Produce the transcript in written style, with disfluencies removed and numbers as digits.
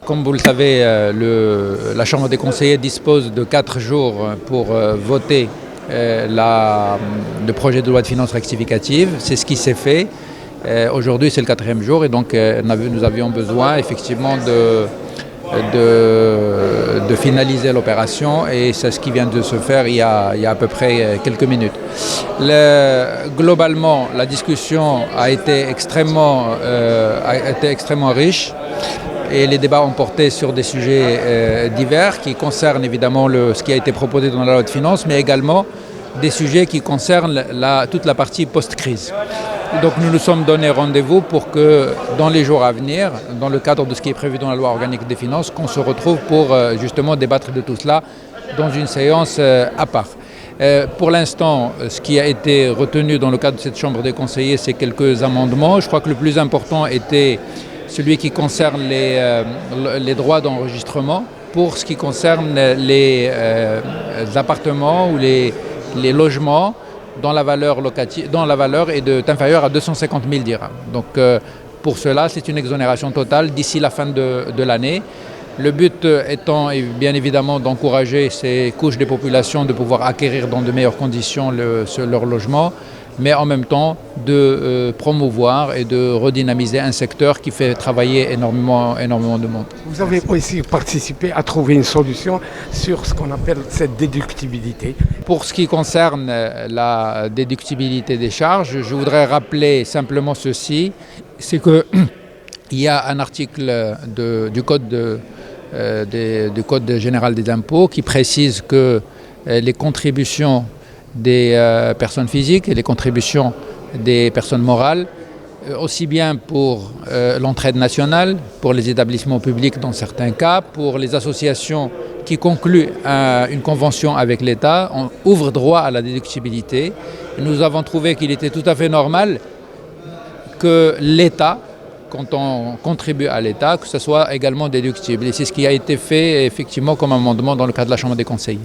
Comme vous le savez, la Chambre des conseillers dispose de 4 jours pour voter le projet de loi de finances rectificative. C'est ce qui s'est fait. Aujourd'hui, c'est le 4e jour et donc nous avions besoin effectivement de finaliser l'opération et c'est ce qui vient de se faire il y a à peu près quelques minutes. Globalement, la discussion a été extrêmement riche et les débats ont porté sur des sujets divers qui concernent évidemment ce qui a été proposé dans la loi de finances, mais également des sujets qui concernent toute la partie post-crise. Donc nous nous sommes donné rendez-vous pour que dans les jours à venir, dans le cadre de ce qui est prévu dans la loi organique des finances, qu'on se retrouve pour justement débattre de tout cela dans une séance à part. Pour l'instant, ce qui a été retenu dans le cadre de cette Chambre des conseillers, c'est quelques amendements. Je crois que le plus important était celui qui concerne les droits d'enregistrement pour ce qui concerne les appartements ou les logements dont la valeur est inférieure à 250 000 dirhams. Donc pour cela, c'est une exonération totale d'ici la fin de l'année. Le but étant bien évidemment d'encourager ces couches de population de pouvoir acquérir dans de meilleures conditions leur logement, mais en même temps de promouvoir et de redynamiser un secteur qui fait travailler énormément de monde. Vous avez aussi participé à trouver une solution sur ce qu'on appelle cette déductibilité. Pour ce qui concerne la déductibilité des charges, je voudrais rappeler simplement ceci, c'est qu'il y a un article du Code général des impôts qui précise que les contributions des personnes physiques et les contributions des personnes morales, aussi bien pour l'entraide nationale, pour les établissements publics dans certains cas, pour les associations qui concluent une convention avec l'État, on ouvre droit à la déductibilité. Nous avons trouvé qu'il était tout à fait normal que l'État, quand on contribue à l'État, que ce soit également déductible. Et c'est ce qui a été fait effectivement comme amendement dans le cadre de la Chambre des conseillers.